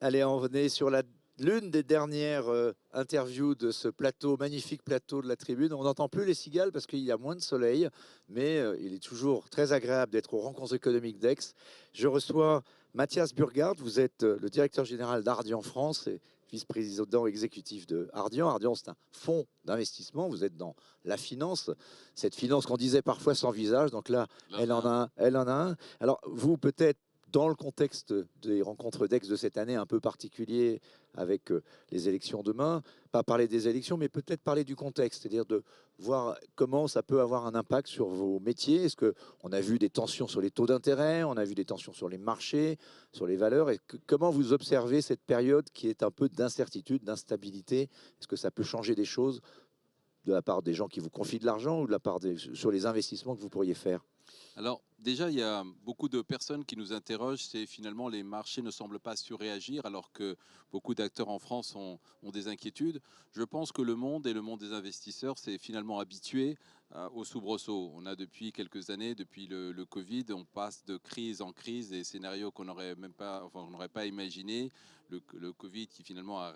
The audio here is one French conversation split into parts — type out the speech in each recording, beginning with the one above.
Allez, on est sur l'une des dernières interviews de ce plateau, magnifique plateau de la tribune. On n'entend plus les cigales parce qu'il y a moins de soleil, mais il est toujours très agréable d'être aux rencontres économiques d'Aix. Je reçois Mathias Burgard, vous êtes le directeur général d'Ardian France et vice-président exécutif de Ardian. Ardian, c'est un fonds d'investissement, vous êtes dans la finance, cette finance qu'on disait parfois sans visage, donc là, elle en a un. Alors, vous, peut-être, dans le contexte des rencontres d'Aix de cette année un peu particulier avec les élections demain, pas parler des élections, mais peut-être parler du contexte, c'est-à-dire de voir comment ça peut avoir un impact sur vos métiers. Est-ce qu'on a vu des tensions sur les taux d'intérêt, on a vu des tensions sur les marchés, sur les valeurs, et comment vous observez cette période qui est un peu d'incertitude, d'instabilité? Est-ce que ça peut changer des choses de la part des gens qui vous confient de l'argent ou de la part sur les investissements que vous pourriez faire? Alors déjà, il y a beaucoup de personnes qui nous interrogent, c'est finalement les marchés ne semblent pas surréagir alors que beaucoup d'acteurs en France ont des inquiétudes. Je pense que le monde et le monde des investisseurs s'est finalement habitué au soubresaut. On a depuis quelques années, depuis le Covid, on passe de crise en crise, des scénarios qu'on n'aurait même pas, enfin, on n'aurait pas imaginé. Le Covid qui finalement a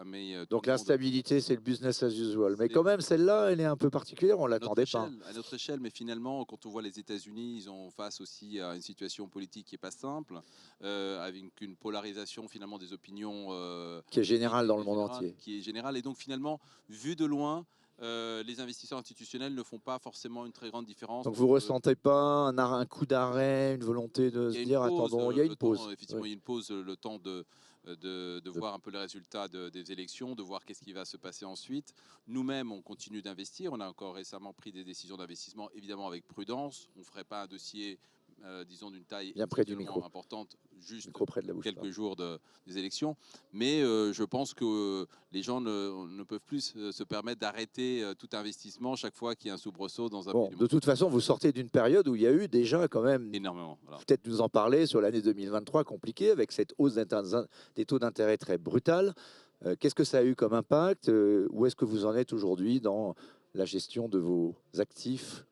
mis tout Donc le monde. l'instabilité, c'est le business as usual. Mais quand même, celle-là, elle est un peu particulière, on ne l'attendait pas. À notre échelle, mais finalement, quand on voit les États-Unis, ils ont face aussi à une situation politique qui n'est pas simple, avec une polarisation finalement des opinions Qui est publiques générale dans le et monde générales, entier. qui est générale. Et donc finalement, vu de loin, les investisseurs institutionnels ne font pas forcément une très grande différence Donc vous ne entre. ressentez pas un coup d'arrêt, une volonté de Il se y a une dire, pause, attendons, il y a une le temps, pause. effectivement, Oui. il y a une pause, le temps de voir un peu les résultats des élections, de voir qu'est-ce qui va se passer ensuite. Nous-mêmes, on continue d'investir. On a encore récemment pris des décisions d'investissement, évidemment avec prudence. On ne ferait pas un dossier, disons, d'une taille Bien près du exceptionnellement micro. importante, juste Micro près de la bouche, quelques pardon. jours des élections. Mais je pense que les gens ne peuvent plus se permettre d'arrêter tout investissement chaque fois qu'il y a un soubresaut dans un pays Bon, du de monde. toute façon, vous sortez d'une période où il y a eu déjà quand même, Énormément. Voilà. peut-être nous en parler sur l'année 2023 compliquée, avec cette hausse des taux d'intérêt très brutale. Qu'est-ce que ça a eu comme impact? Où est-ce que vous en êtes aujourd'hui dans la gestion de vos actifs?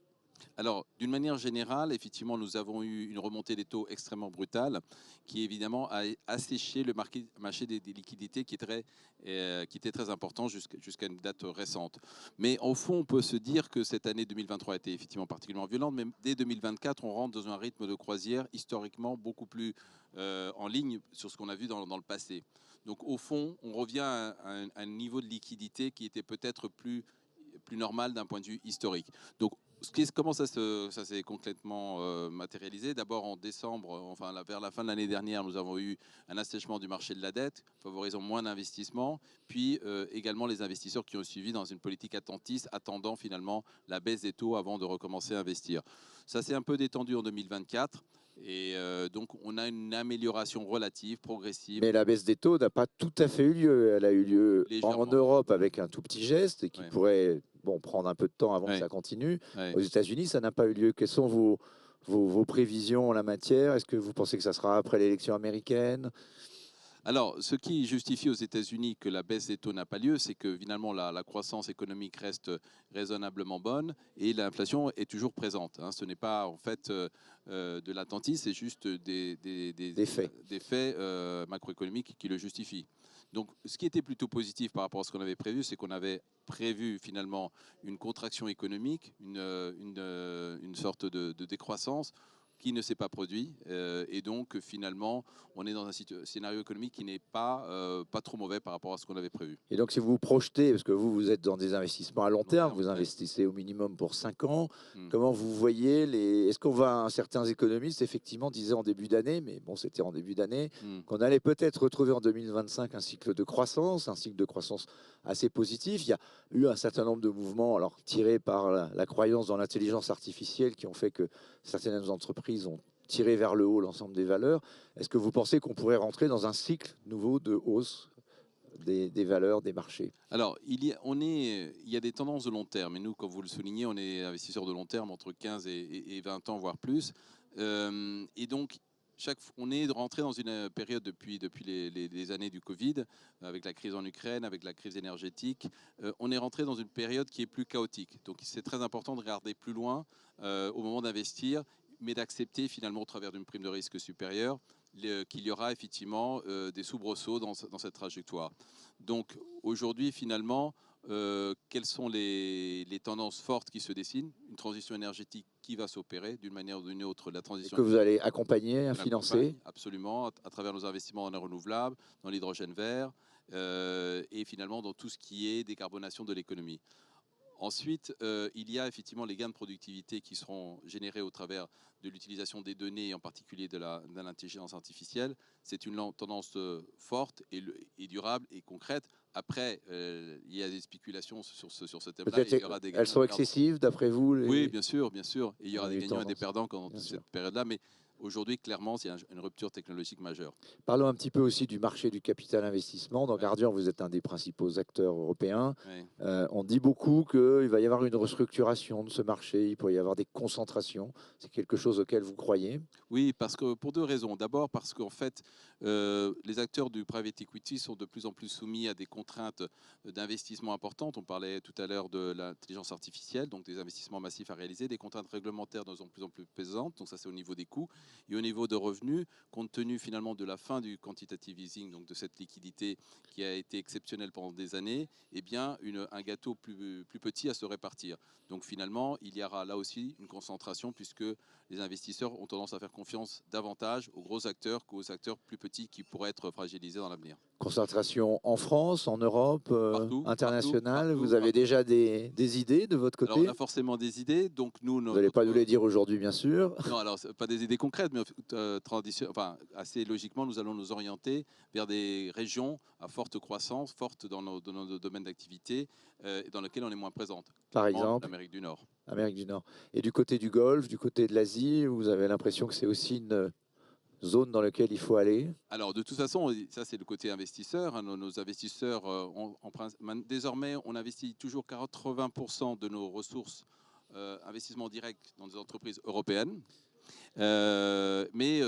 Alors, d'une manière générale, effectivement, nous avons eu une remontée des taux extrêmement brutale qui, évidemment, a asséché le marché des liquidités qui était très important jusqu'à une date récente. Mais au fond, on peut se dire que cette année 2023 a été effectivement particulièrement violente, mais dès 2024, on rentre dans un rythme de croisière historiquement beaucoup plus en ligne sur ce qu'on a vu dans le passé. Donc, au fond, on revient à un niveau de liquidité qui était peut-être plus normal d'un point de vue historique. Donc, comment ça s'est concrètement matérialisé? D'abord en décembre, enfin vers la fin de l'année dernière, nous avons eu un assèchement du marché de la dette, favorisant moins d'investissements, puis également les investisseurs qui ont suivi dans une politique attentiste, attendant finalement la baisse des taux avant de recommencer à investir. Ça s'est un peu détendu en 2024. Et donc, on a une amélioration relative, progressive, Mais la baisse des taux n'a pas tout à fait eu lieu. Elle a eu lieu en légèrement. Europe avec un tout petit geste et qui Ouais, pourrait prendre un peu de temps avant que ouais, ça continue. ouais. Aux États-Unis, ça n'a pas eu lieu. Quelles sont vos prévisions en la matière? Est-ce que vous pensez que ça sera après l'élection américaine? Alors, ce qui justifie aux États-Unis que la baisse des taux n'a pas lieu, c'est que finalement la croissance économique reste raisonnablement bonne et l'inflation est toujours présente. Hein. Ce n'est pas en fait de l'attentisme, c'est juste Des faits. des faits macroéconomiques qui le justifient. Donc, ce qui était plutôt positif par rapport à ce qu'on avait prévu, c'est qu'on avait prévu finalement une contraction économique, une sorte de décroissance qui ne s'est pas produit. Et donc, finalement, on est dans un scénario économique qui n'est pas trop mauvais par rapport à ce qu'on avait prévu. Et donc, si vous vous projetez, parce que vous êtes dans des investissements à long Long terme, terme, vous ouais. investissez au minimum pour 5 ans, Mm. comment vous voyez Est-ce qu'on va, certains économistes, effectivement, disaient en début d'année, mais bon, c'était en début d'année, Mm. qu'on allait peut-être retrouver en 2025 un cycle de croissance assez positif. Il y a eu un certain nombre de mouvements, alors tirés par la croyance dans l'intelligence artificielle, qui ont fait que certaines entreprises ont tiré vers le haut l'ensemble des valeurs. Est-ce que vous pensez qu'on pourrait rentrer dans un cycle nouveau de hausse des valeurs des marchés? Alors, il y a des tendances de long terme. Et nous, comme vous le soulignez, on est investisseurs de long terme, entre 15 et 20 ans, voire plus. Et donc, on est rentré dans une période depuis les années du Covid, avec la crise en Ukraine, avec la crise énergétique. On est rentré dans une période qui est plus chaotique. Donc, c'est très important de regarder plus loin au moment d'investir, mais d'accepter finalement, au travers d'une prime de risque supérieure, qu'il y aura effectivement des soubresauts dans cette trajectoire. Donc aujourd'hui, finalement, quelles sont les tendances fortes qui se dessinent? Une transition énergétique qui va s'opérer d'une manière ou d'une autre. La transition que vous allez accompagner, financer? Absolument, à travers nos investissements dans les renouvelables, dans l'hydrogène vert, et finalement dans tout ce qui est décarbonation de l'économie. Ensuite, il y a effectivement les gains de productivité qui seront générés au travers de l'utilisation des données, et en particulier de l'intelligence artificielle. C'est une tendance forte et durable et concrète. Après, il y a des spéculations sur ce thème-là. Peut-être elles sont excessives, d'après vous? Oui, bien sûr, bien sûr. Et il y aura des gagnants et des tendances. perdants dans cette période-là. Mais aujourd'hui, clairement, il y a une rupture technologique majeure. Parlons un petit peu aussi du marché du capital investissement. Dans Ouais. Guardian, vous êtes un des principaux acteurs européens. Ouais. On dit beaucoup qu'il va y avoir une restructuration de ce marché, il pourrait y avoir des concentrations. C'est quelque chose auquel vous croyez? Oui, parce que pour deux raisons. D'abord, parce qu'en fait, les acteurs du private equity sont de plus en plus soumis à des contraintes d'investissement importantes. On parlait tout à l'heure de l'intelligence artificielle, donc des investissements massifs à réaliser, des contraintes réglementaires de plus en plus pesantes. Donc ça, c'est au niveau des coûts. Et au niveau de revenus, compte tenu finalement de la fin du quantitative easing, donc de cette liquidité qui a été exceptionnelle pendant des années, eh bien, un gâteau plus petit à se répartir. Donc finalement, il y aura là aussi une concentration puisque les investisseurs ont tendance à faire confiance davantage aux gros acteurs qu'aux acteurs plus petits qui pourraient être fragilisés dans l'avenir. Concentration en France, en Europe, internationale. Vous avez partout. déjà des idées de votre Alors on côté? a forcément des idées, donc nous... Vous n'allez pas nous les dire aujourd'hui, bien sûr. Non, alors pas des idées concrètes, mais assez logiquement, nous allons nous orienter vers des régions à forte croissance, fortes dans nos domaines d'activité, dans lesquels on est moins présente. Par exemple, l'Amérique du Nord. Amérique du Nord. Et du côté du Golfe, du côté de l'Asie, vous avez l'impression que c'est aussi une zone dans laquelle il faut aller? Alors, de toute façon, ça c'est le côté investisseur. Hein. Nos investisseurs, désormais, on investit toujours 80% de nos ressources investissement direct dans des entreprises européennes. Mais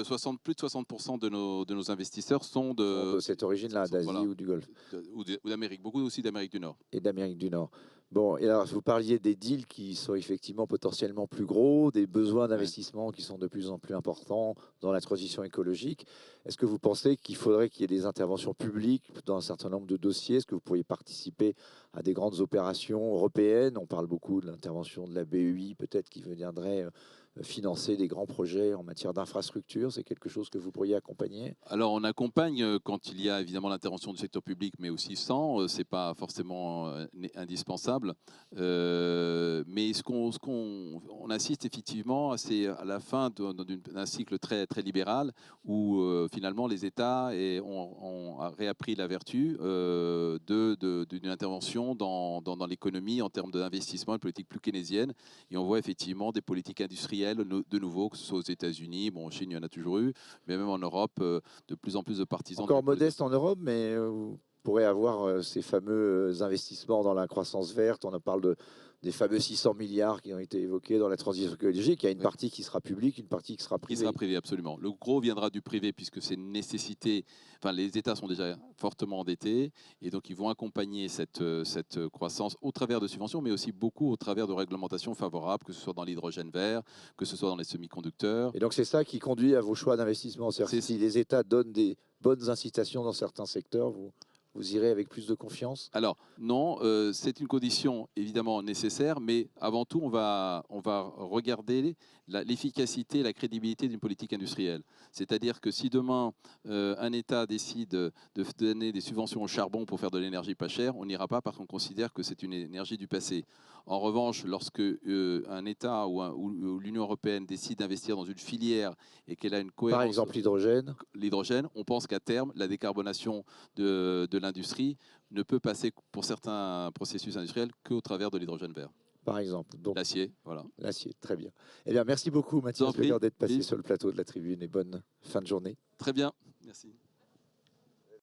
plus de 60% de nos investisseurs sont de cette origine-là, d'Asie voilà, ou du Golfe. Ou d'Amérique, beaucoup aussi d'Amérique du Nord. Et d'Amérique du Nord. Bon, et alors vous parliez des deals qui sont effectivement potentiellement plus gros, des besoins d'investissement qui sont de plus en plus importants dans la transition écologique. Est-ce que vous pensez qu'il faudrait qu'il y ait des interventions publiques dans un certain nombre de dossiers? Est-ce que vous pourriez participer à des grandes opérations européennes? On parle beaucoup de l'intervention de la BEI, peut-être qui viendrait financer des grands projets en matière d'infrastructure. C'est quelque chose que vous pourriez accompagner? Alors, on accompagne quand il y a évidemment l'intervention du secteur public, mais aussi sans. Ce n'est pas forcément indispensable. Mais on assiste effectivement, c'est à la fin d'un cycle très, très libéral où finalement les États ont réappris la vertu d'une intervention dans l'économie en termes d'investissement, une politique plus keynésienne. Et on voit effectivement des politiques industrielles de nouveau, que ce soit aux États-Unis, bon, en Chine, il y en a toujours eu, mais même en Europe, de plus en plus de partisans. Encore modeste en Europe, mais vous pourrez avoir ces fameux investissements dans la croissance verte. On parle des fameux 600 milliards qui ont été évoqués dans la transition écologique. Il y a une partie qui sera publique, une partie qui sera privée. Qui sera privée, absolument. Le gros viendra du privé puisque c'est une nécessité. Enfin, les États sont déjà fortement endettés et donc ils vont accompagner cette croissance au travers de subventions, mais aussi beaucoup au travers de réglementations favorables, que ce soit dans l'hydrogène vert, que ce soit dans les semi-conducteurs. Et donc c'est ça qui conduit à vos choix d'investissement. C'est-à-dire si les États donnent des bonnes incitations dans certains secteurs, vous irez avec plus de confiance? Alors non, c'est une condition évidemment nécessaire, mais avant tout, on va regarder l'efficacité et la crédibilité d'une politique industrielle. C'est-à-dire que si demain un État décide de donner des subventions au charbon pour faire de l'énergie pas chère, on n'ira pas parce qu'on considère que c'est une énergie du passé. En revanche, lorsque un État ou l'Union européenne décide d'investir dans une filière et qu'elle a une cohérence... Par exemple l'hydrogène, on pense qu'à terme, la décarbonation de l'industrie ne peut passer pour certains processus industriels qu'au travers de l'hydrogène vert. Par exemple. L'acier, voilà. L'acier, très bien. Eh bien, merci beaucoup Mathias Lecœur d'être passé sur le plateau de la Tribune et bonne fin de journée. Très bien, merci.